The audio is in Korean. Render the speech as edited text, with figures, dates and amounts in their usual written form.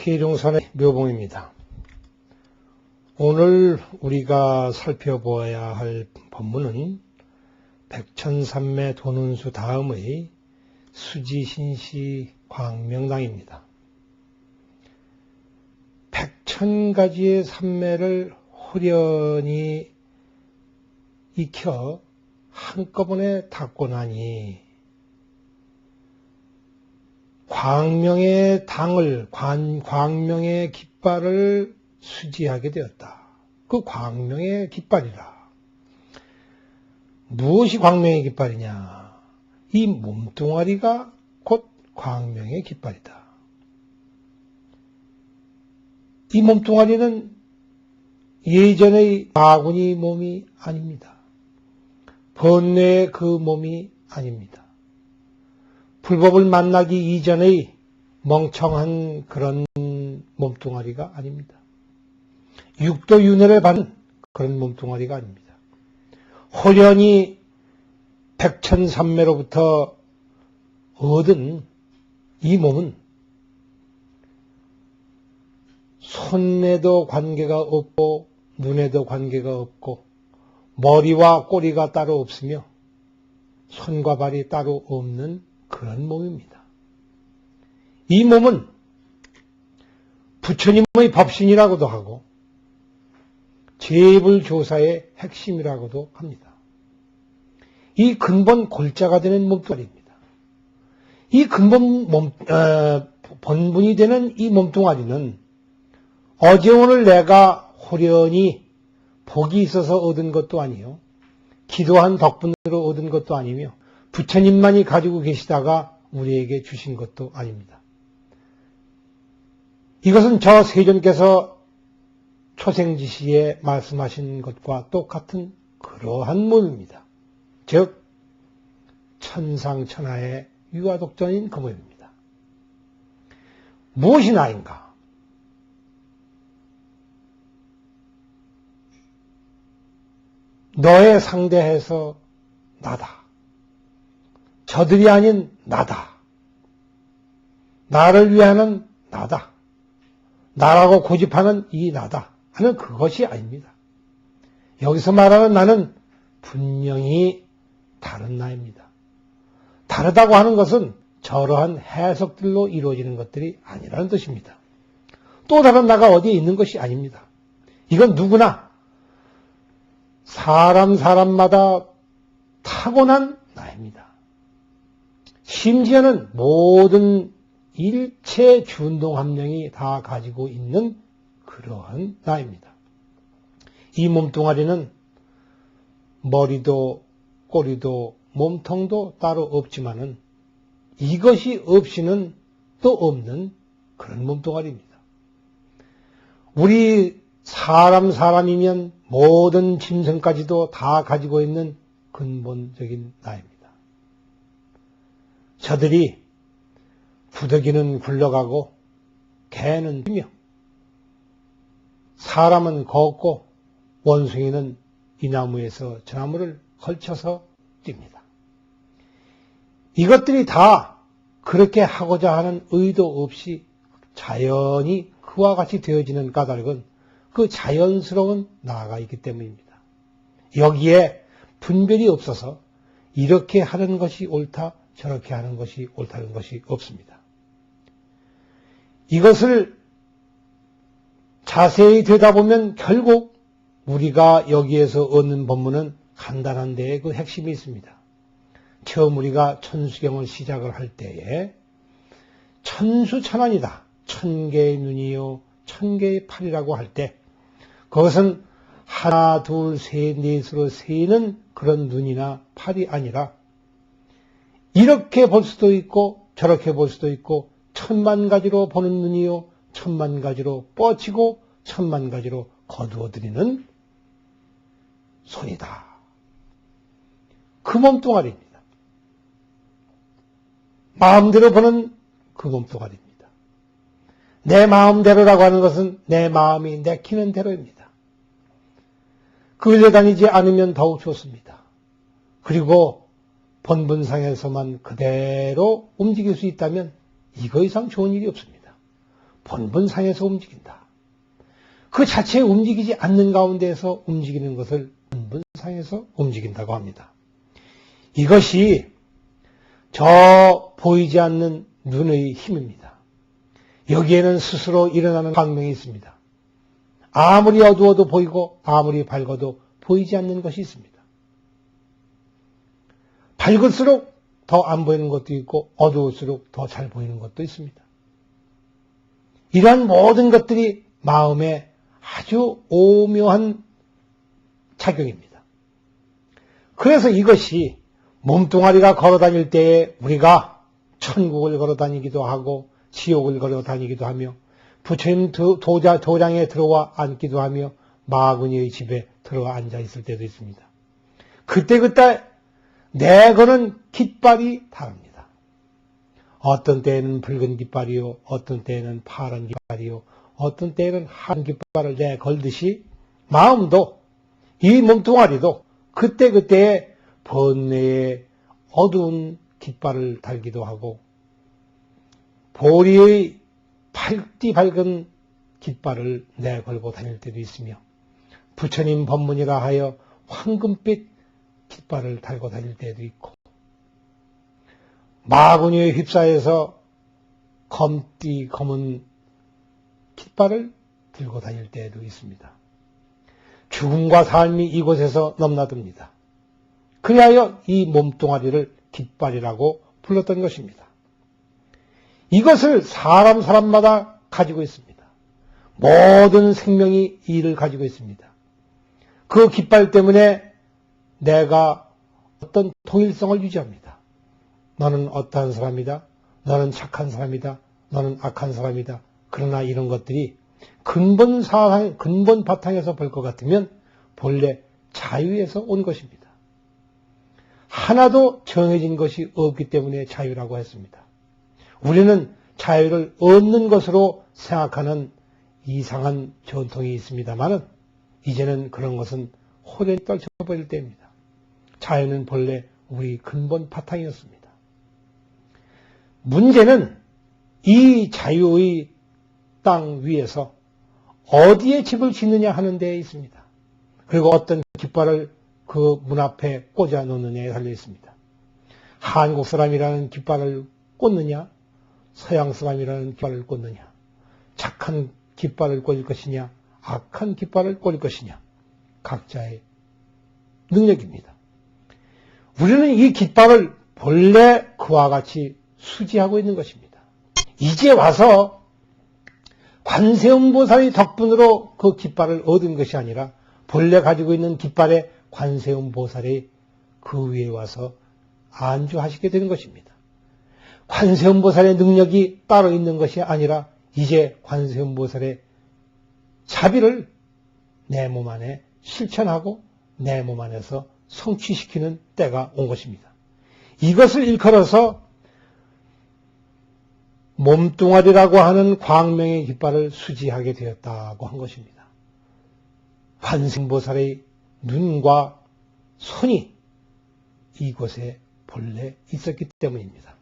계룡산의 묘봉입니다. 오늘 우리가 살펴보아야 할 법문은 백천삼매 도는수 다음의 수지신시 광명당입니다. 백천가지의 삼매를 호련히 익혀 한꺼번에 닦고 나니 광명의 당을, 광명의 깃발을 수지하게 되었다. 그 광명의 깃발이라. 무엇이 광명의 깃발이냐? 이 몸뚱아리가 곧 광명의 깃발이다. 이 몸뚱아리는 예전의 바구니 몸이 아닙니다. 번뇌의 그 몸이 아닙니다. 불법을 만나기 이전의 멍청한 그런 몸뚱아리가 아닙니다. 육도윤회를 받은 그런 몸뚱아리가 아닙니다. 호련히 백천삼매로부터 얻은 이 몸은 손에도 관계가 없고 눈에도 관계가 없고 머리와 꼬리가 따로 없으며 손과 발이 따로 없는 그런 몸입니다. 이 몸은 부처님의 법신이라고도 하고 제불조사의 핵심이라고도 합니다. 이 근본 골자가 되는 몸뚱아리입니다. 이 근본 본분이 되는 이 몸뚱아리는 어제 오늘 내가 호련히 복이 있어서 얻은 것도 아니요, 기도한 덕분으로 얻은 것도 아니며 부처님만이 가지고 계시다가 우리에게 주신 것도 아닙니다. 이것은 저 세존께서 초생지시에 말씀하신 것과 똑같은 그러한 몸입니다. 즉 천상천하의 유아독전인 그 몸입니다. 무엇이 나인가? 너에 상대해서 나다. 저들이 아닌 나다. 나를 위하는 나다. 나라고 고집하는 이 나다 하는 그것이 아닙니다. 여기서 말하는 나는 분명히 다른 나입니다. 다르다고 하는 것은 저러한 해석들로 이루어지는 것들이 아니라는 뜻입니다. 또 다른 나가 어디에 있는 것이 아닙니다. 이건 누구나 사람마다 타고난 나입니다. 심지어는 모든 일체 준동함령이 다 가지고 있는 그러한 나입니다. 이 몸뚱아리는 머리도 꼬리도 몸통도 따로 없지만은 이것이 없이는 또 없는 그런 몸뚱아리입니다. 우리 사람이면 모든 짐승까지도 다 가지고 있는 근본적인 나입니다. 저들이 부더기는 굴러가고 개는 뛰며 사람은 걷고 원숭이는 이 나무에서 저 나무를 걸쳐서 뜁니다. 이것들이 다 그렇게 하고자 하는 의도 없이 자연히 그와 같이 되어지는 까닭은 그 자연스러운 나가 있기 때문입니다. 여기에 분별이 없어서 이렇게 하는 것이 옳다, 저렇게 하는 것이 옳다는 것이 없습니다. 이것을 자세히 되다보면 결국 우리가 여기에서 얻는 법문은 간단한 데에 그 핵심이 있습니다. 처음 우리가 천수경을 시작을 할 때에 천수천안이다. 천개의 눈이요 천개의 팔이라고 할 때 그것은 하나 둘 셋 넷으로 세는 그런 눈이나 팔이 아니라 이렇게 볼 수도 있고 저렇게 볼 수도 있고 천만 가지로 보는 눈이요 천만 가지로 뻗치고 천만 가지로 거두어들이는 손이다. 그 몸뚱아리입니다. 마음대로 보는 그 몸뚱아리입니다. 내 마음대로라고 하는 것은 내 마음이 내키는 대로입니다. 끌려다니지 않으면 더욱 좋습니다. 그리고 본분상에서만 그대로 움직일 수 있다면 이거 이상 좋은 일이 없습니다. 본분상에서 움직인다. 그 자체에 움직이지 않는 가운데에서 움직이는 것을 본분상에서 움직인다고 합니다. 이것이 저 보이지 않는 눈의 힘입니다. 여기에는 스스로 일어나는 광명이 있습니다. 아무리 어두워도 보이고 아무리 밝아도 보이지 않는 것이 있습니다. 밝을수록 더 안 보이는 것도 있고 어두울수록 더 잘 보이는 것도 있습니다. 이러한 모든 것들이 마음에 아주 오묘한 작용입니다. 그래서 이것이 몸뚱아리가 걸어다닐 때에 우리가 천국을 걸어다니기도 하고 지옥을 걸어다니기도 하며 부처님 도량에 들어와 앉기도 하며 마구니의 집에 들어와 앉아 있을 때도 있습니다. 그때 내 거는 깃발이 다릅니다. 어떤 때에는 붉은 깃발이요, 어떤 때에는 파란 깃발이요, 어떤 때에는 하얀 깃발을 내 걸듯이 마음도 이 몸뚱아리도 그때에 번뇌의 어두운 깃발을 달기도 하고 보리의 밝디 밝은 깃발을 내걸고 다닐 때도 있으며 부처님 법문이라 하여 황금빛 깃발을 달고 다닐 때도 있고 마구니에 휩싸여서 검은 깃발을 들고 다닐 때도 있습니다. 죽음과 삶이 이곳에서 넘나듭니다. 그리하여 이 몸뚱아리를 깃발이라고 불렀던 것입니다. 이것을 사람마다 가지고 있습니다. 모든 생명이 이를 가지고 있습니다. 그 깃발 때문에 내가 어떤 통일성을 유지합니다. 너는 어떠한 사람이다. 너는 착한 사람이다. 너는 악한 사람이다. 그러나 이런 것들이 근본 바탕에서 볼 것 같으면 본래 자유에서 온 것입니다. 하나도 정해진 것이 없기 때문에 자유라고 했습니다. 우리는 자유를 얻는 것으로 생각하는 이상한 전통이 있습니다만은 이제는 그런 것은 홀연히 떨쳐버릴 때입니다. 자유는 본래 우리 근본 바탕이었습니다. 문제는 이 자유의 땅 위에서 어디에 집을 짓느냐 하는 데에 있습니다. 그리고 어떤 깃발을 그 문 앞에 꽂아 놓느냐에 달려 있습니다. 한국 사람이라는 깃발을 꽂느냐, 서양 사람이라는 깃발을 꽂느냐, 착한 깃발을 꽂을 것이냐, 악한 깃발을 꽂을 것이냐, 각자의 능력입니다. 우리는 이 깃발을 본래 그와 같이 수지하고 있는 것입니다. 이제 와서 관세음보살의 덕분으로 그 깃발을 얻은 것이 아니라 본래 가지고 있는 깃발에 관세음보살이 그 위에 와서 안주하시게 되는 것입니다. 관세음보살의 능력이 따로 있는 것이 아니라 이제 관세음보살의 자비를 내 몸 안에 실천하고 내 몸 안에서 성취시키는 때가 온 것입니다. 이것을 일컬어서 몸뚱아리라고 하는 광명의 깃발을 수지하게 되었다고 한 것입니다. 관세음보살의 눈과 손이 이곳에 본래 있었기 때문입니다.